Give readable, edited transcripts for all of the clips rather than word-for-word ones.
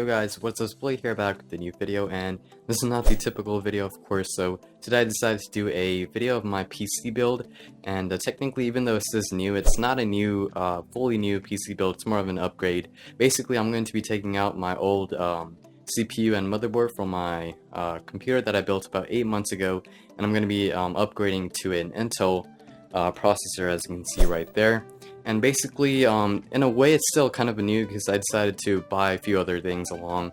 guys, what's up? Blake here, back with a new video, and this is not the typical video, of course. So today I decided to do a video of my PC build, and technically, even though it says new, it's not a new, fully new PC build. It's more of an upgrade. Basically, I'm going to be taking out my old CPU and motherboard from my computer that I built about 8 months ago, and I'm going to be upgrading to an Intel processor, as you can see right there. And basically, in a way, it's still kind of a new because I decided to buy a few other things along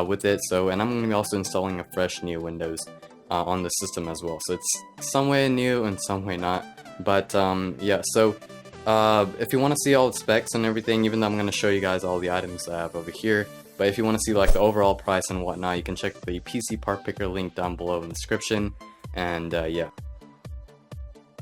with it. So, and I'm going to be also installing a fresh new Windows on the system as well. So it's some way new and some way not. But yeah, so if you want to see all the specs and everything, even though I'm going to show you guys all the items I have over here, but if you want to see like the overall price and whatnot, you can check the PC part picker link down below in the description. And yeah.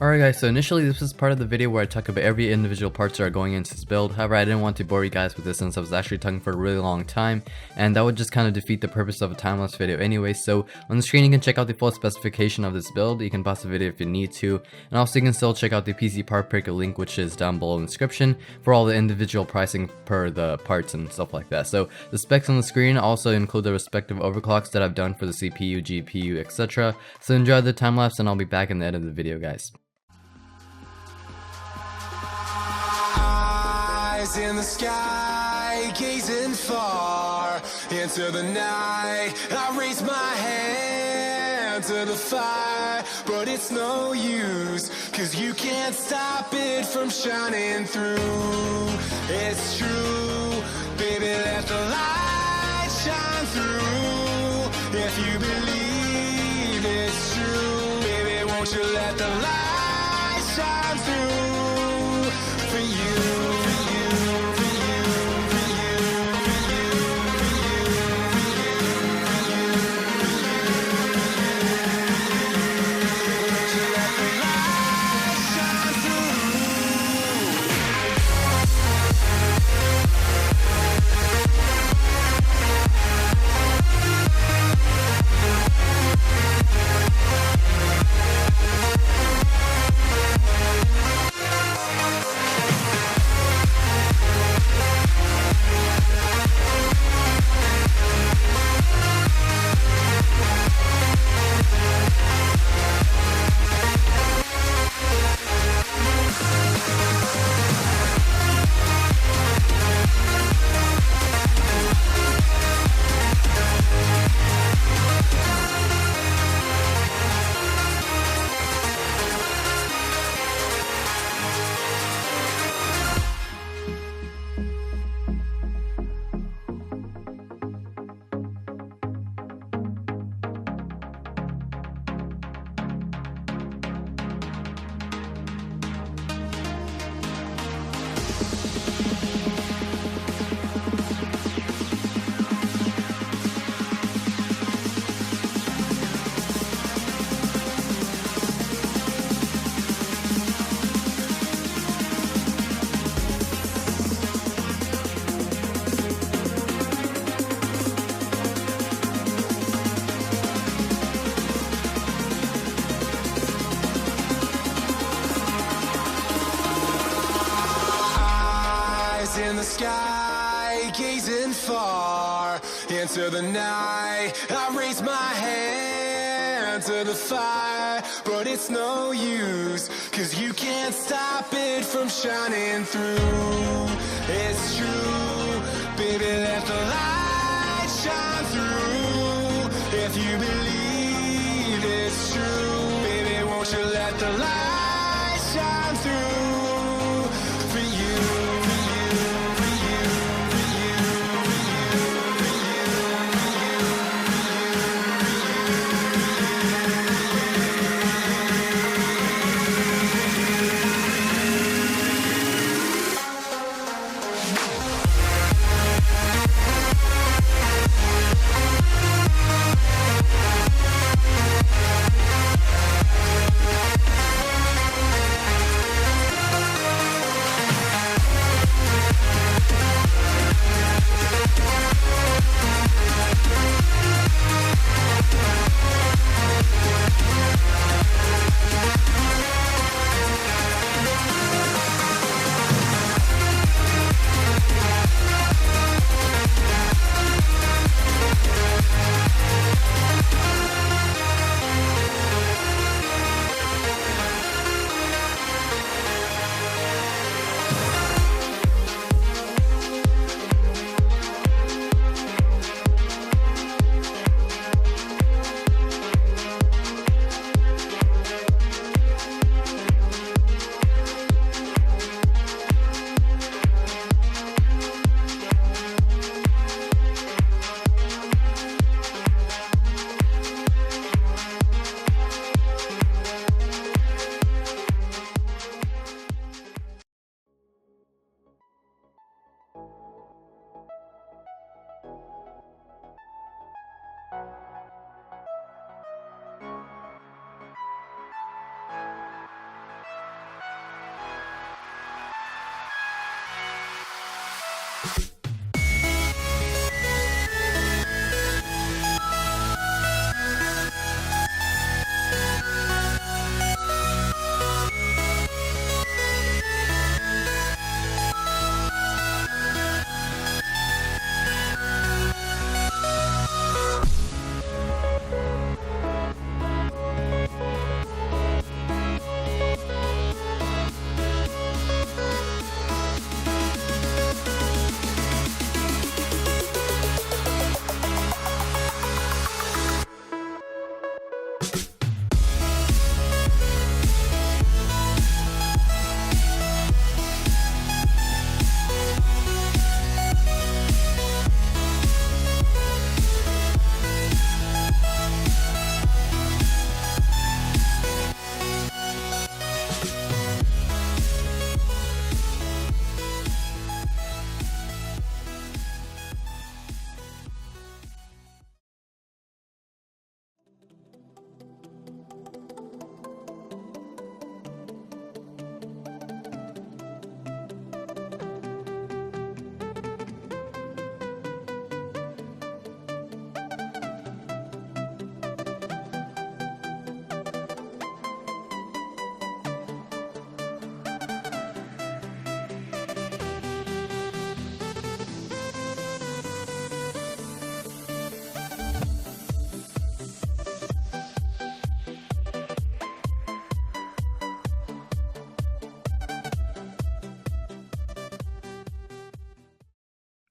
Alright guys, so initially this was part of the video where I talk about every individual parts that are going into this build. However, I didn't want to bore you guys with this since I was actually talking for a really long time, and that would just kind of defeat the purpose of a time-lapse video anyway. So on the screen you can check out the full specification of this build. You can pause the video if you need to, and also you can still check out the PC part picker link, which is down below in the description, for all the individual pricing per the parts and stuff like that. So the specs on the screen also include the respective overclocks that I've done for the CPU, GPU, etc. So enjoy the time-lapse, and I'll be back in the end of the video, guys. In the sky, gazing far into the night, I raise my hand to the fire, but it's no use, cause you can't stop it from shining through. It's true, baby, let the light shine through. If you believe it's true, baby, won't you let the light shine through for you. In the sky, gazing far into the night, I raise my hand to the fire, but it's no use, cause you can't stop it from shining through. It's true, baby, let the light shine through. If you believe it's true, baby, won't you let the light shine through for you.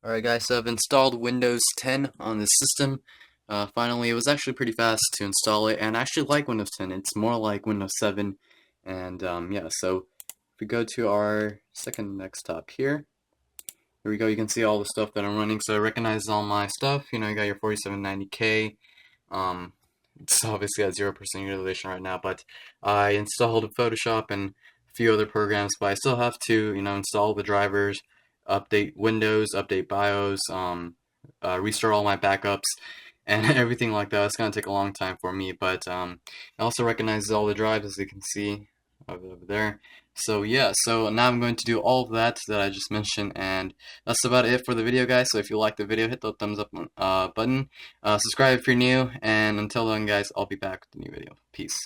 Alright guys, so I've installed Windows 10 on the system. Finally, it was actually pretty fast to install it, and I actually like Windows 10. It's more like Windows 7, and yeah, so if we go to our second desktop here, here we go, you can see all the stuff that I'm running, so it recognizes all my stuff. You know, you got your 4790K, it's obviously at 0% utilization right now, but I installed Photoshop and a few other programs, but I still have to, you know, install the drivers, update Windows, update BIOS, restore all my backups, and everything like that. It's gonna take a long time for me, but it also recognizes all the drives, as you can see over there. So yeah, so now I'm going to do all of that I just mentioned, and that's about it for the video, guys. So if you like the video, hit the thumbs up button, subscribe if you're new, and until then, guys, I'll be back with a new video. Peace.